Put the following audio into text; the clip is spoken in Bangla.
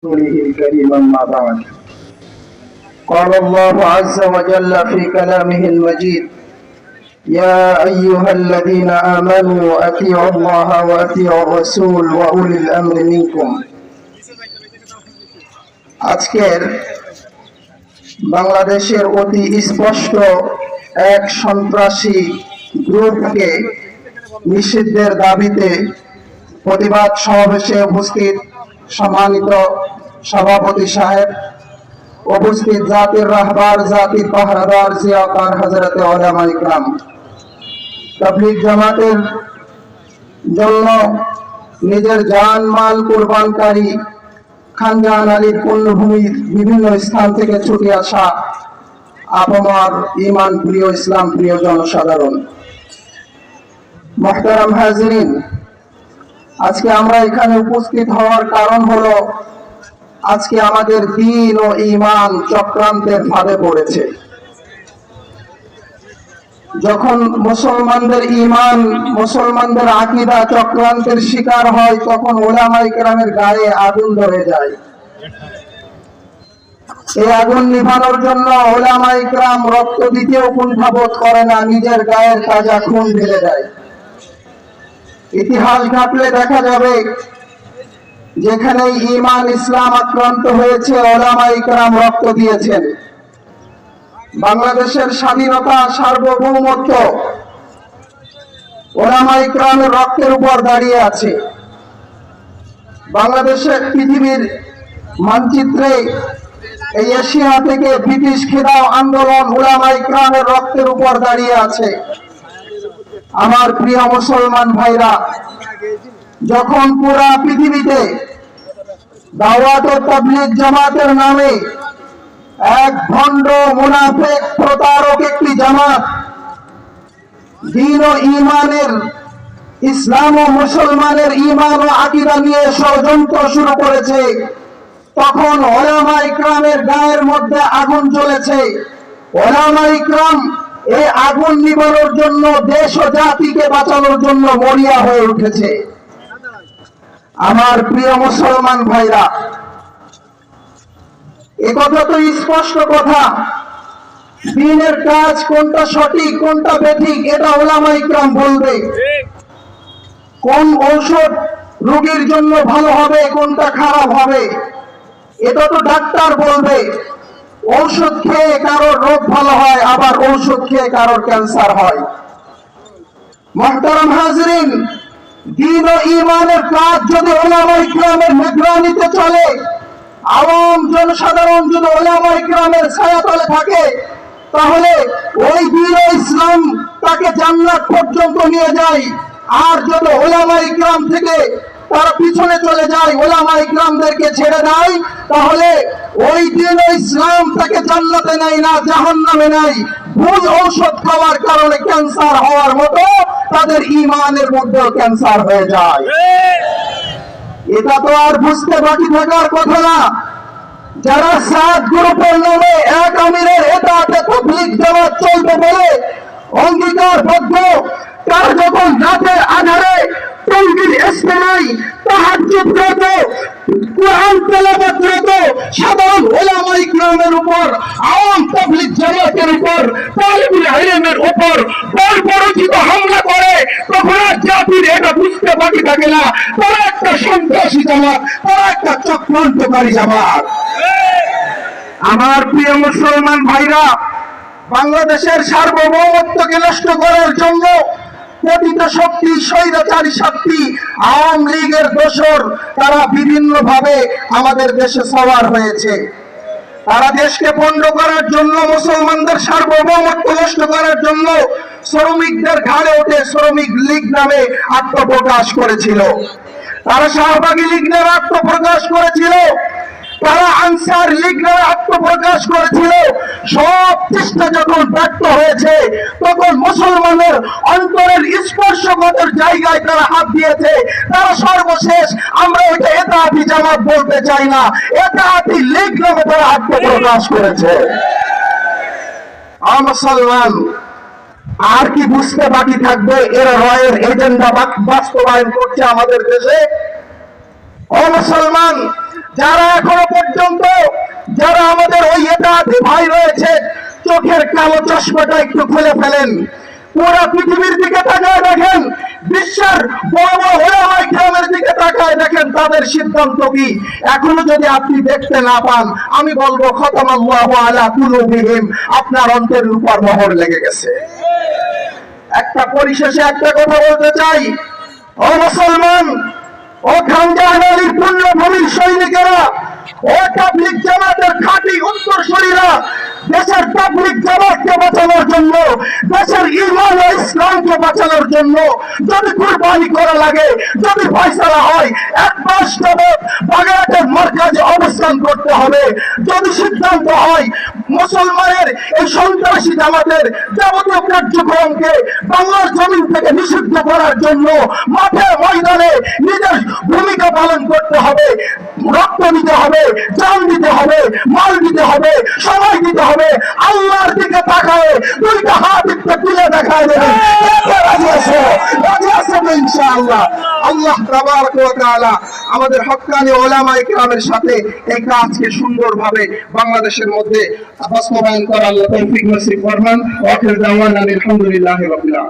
رسوله الكريم أما بعد قال الله عز وجل في كلامه المجيد يا أيها الذين آمنوا أطيعوا الله وأطيعوا الرسول وأولي الأمر منكم আজকের বাংলাদেশের অতি স্পষ্ট এক সন্ত্রাসী গ্রুপকে নিষিদ্ধের দাবিতে প্রতিবাদ সমাবেশে উপস্থিত সম্মানিত সভাপতি সাহেব, উপস্থিত জাতির রাহবার, জাতির পাহারাদার, জিয়াকার হযরতে উলামা ইকরাম, তাবলীগ জামাতের জন্য নিজের জান মাল কুরবানকারী খানজাহান আলীর পুণ্যভূমির বিভিন্ন স্থান থেকে ছুটে আসা আপামর ঈমান প্রিয়, ইসলাম প্রিয় জনসাধারণ, মুহতারাম হাজিরিন, আজকে আমরা এখানে উপস্থিত হওয়ার কারণ হলো আজকে আমাদের দ্বীন ও ঈমান চক্রান্তের ফাঁদে পড়েছে। যখন মুসলমানদের ঈমান, মুসলমানদের আকীদা চক্রান্তের শিকার হয়, তখন উলামা ইকরামের গায়ে আগুন ধরে যায়। এই আগুন নিভানোর জন্য উলামা ইকরাম রক্ত দিতেও কুণ্ঠাবোধ করে না, নিজের গায়ের তাজা খুন ঢেলে দেয়। ইতিহাস ঘাটলে দেখা যাবে যেখানে ঈমান ইসলাম আক্রান্ত হয়েছে, উলামা ইকরাম রক্ত দিয়েছেন। বাংলাদেশের স্বাধীনতা, সার্বভৌমত্ব উলামা ইকরামের রক্তের উপর দাঁড়িয়ে আছে। বাংলাদেশের পৃথিবীর মানচিত্রে এই এশিয়া থেকে ব্রিটিশ খেদাও আন্দোলন উলামা ইকরামের রক্তের উপর দাঁড়িয়ে আছে। আমার প্রিয় মুসলমান ভাইরা, যখন পুরা পৃথিবীতে দাওয়াত ও তাবলীগ জামাতের নামে এক ভণ্ড মুনাফিক প্রতারক একটি জামাত দ্বীন ও ঈমানের, ইসলাম ও মুসলমানের ঈমান ও আকীদা নিয়ে ষড়যন্ত্র শুরু করেছে, তখন উলামা ইকরামের গায়ের মধ্যে আগুন জ্বলেছে। উলামা ইকরাম এই আগুন নিবানোর জন্য, দেশ ও জাতিকে বাঁচানোর জন্য মরিয়া হয়ে উঠেছে। আমার প্রিয় মুসলমান ভাইরা, একথা তো স্পষ্ট কথা, দ্বীনের কাজ কোনটা সঠিক কোনটা বেঠিক এটা উলামা ইকরাম বলবে। কোন ঔষধ রোগীর জন্য ভালো হবে, কোনটা খারাপ হবে, এটা তো ডাক্তার বলবে। ঔষধ খেয়ে কারোর রোগ ভালো হয়, আবার ঔষধ খেয়ে কারোর ক্যান্সার হয়। মুহতারাম হাজিরিন, দ্বীন ও ঈমানের কাজ যদি উলামা ইকরামের নিগরানিতে চলে, আওয়াম জনসাধারণ যদি উলামা ইকরামের ছায়াতলে থাকে, তাহলে ওই দ্বীন ও ইসলাম তাকে জান্নাত পর্যন্ত নিয়ে যায়। আর যদি উলামা ইকরাম থেকে তারা পিছনে চলে যায়, উলামা ইকরামদেরকে ছেড়ে দেয়, তাহলে ওই দ্বীন ও ইসলাম তাকে জান্নাতে নেয় না, জাহান্নামে নেয়। ভুল ঔষধ খাওয়ার কারণে ক্যান্সার হওয়ার মতো তাদের ঈমানের মধ্যেও ক্যান্সার হয়ে যায়। এটা তো আর বুঝতে বাকি থাকার কথা না। যারা সাত গ্রুপের নামে এক আমিরের এতাতে তাবলীগ জামাত চলবে বলে অঙ্গীকারবদ্ধ, তারা যখন রাতের আধারে টঙ্গীর ইজতেমায় তাহাজ্জুদরত, কুরআন তেলাওয়াতরত সাধারণ উলামা ইকরামের উপর, আওয়াম তাবলীগ জামাতের উপর, তালিবুল ইলমের উপর বর্বরোচিত হামলা করে, তখন আর জাতির এটা বুঝতে বাকি থাকে না, তারা একটা সন্ত্রাসী জামাত, তারা একটা চক্রান্তকারী জামাত। আমার প্রিয় মুসলমান ভাইরা, বাংলাদেশের সার্বভৌমত্বকে নষ্ট করার জন্য পতিত শক্তি, স্বৈরাচারী শক্তি, আওয়ামী লীগের দোসর, তারা বিভিন্ন ভাবে আমাদের দেশে সওয়ার হয়েছে। তারা দেশকে পণ্ড করার জন্য, মুসলমানদের সার্বভৌমত্ব নষ্ট করার জন্য শ্রমিকদের ঘাড়ে উঠে শ্রমিক লীগ নামে আত্মপ্রকাশ করেছিল। তারা শাহবাগী লীগ নামে আত্মপ্রকাশ করেছিল, তারা আনসার লীগ নামে আত্মপ্রকাশ করেছিল। সব চেষ্টা যখন ব্যর্থ হয়েছে, তখন মুসলমানের অন্তরের স্পর্শগতের জায়গায় তারা হাত দিয়েছে। তারা সর্বশেষ, আমরা এটা এতাহাতি জামাত বলতে চাই না, এতাহাতি লীগ নামে তারা আত্মপ্রকাশ করেছে। মুসলমান আর কি বুঝতে বাকি থাকবে? এরা রয়ের এজেন্ডা বাস্তবায়ন করছে আমাদের দেশে। ও মুসলমান, যারা এখনো পর্যন্ত যারা আমাদের ওই হেদায়েতি ভাই রয়েছে, চোখের কালো চশমাটা একটু খুলে ফেলেন, পুরো পৃথিবীর দিকে তাকায় দেখেন, বিশ্বের বড় বড় ওলামায়ে কেরামের দিকে তাকায় দেখেন তাদের সিদ্ধান্ত কি। এখনো যদি আপনি দেখতে না পান, আমি বলবো খতামাল্লাহু আলা কুলুবিহিম, আপনার অন্তরের উপর মোহর লেগে গেছে। একটা পরিশেষে একটা কথা বলতে চাই, ও মুসলমান, ও খানজাহানির পুণ্যভূমির সৈনিকেরা, ও তাবলীগ জামাতের খাঁটি উত্তরসূরিরা, দেশের তাবলীগ জামাতকে বাঁচানোর জন্য, দেশের ঈমান ও ইসলামকে বাঁচানোর জন্য যদি কুরবানি করা লাগে, যদি ফয়সালা হয়, এক মাস যাবত বাগেরহাটের মার্কাজে অবস্থান করতে হবে। যদি সিদ্ধান্ত হয় মুসলমানের এই সন্ত্রাসী জামাতের যাবতীয় কার্যক্রমকে বাংলার জমিন থেকে নিষিদ্ধ করার জন্য মাঠে ময়দানে নিজের ভূমিকা পালন করতে হবে, রক্ত দিতে হবে, জান দিতে হবে, মাল দিতে হবে, সময় দিতে হবে। আল্লাহর দিকে তাকায় দুইটা হাত একটু তুলে দেখায় দেবেন, রাজি আছে তো ইনশাআল্লাহ। আল্লাহ তাবারক ওয়া তাআলা আমাদের হক্কানি উলামায়ে কেরামের সাথে এই কাজকে সুন্দরভাবে বাংলাদেশের মধ্যে বাস্তবায়ন করার আল্লাহ তৌফিক নসিব ফরমান। ওয়া আখিরু দাওয়ানা আলহামদুলিল্লাহি রাব্বিল আলামিন।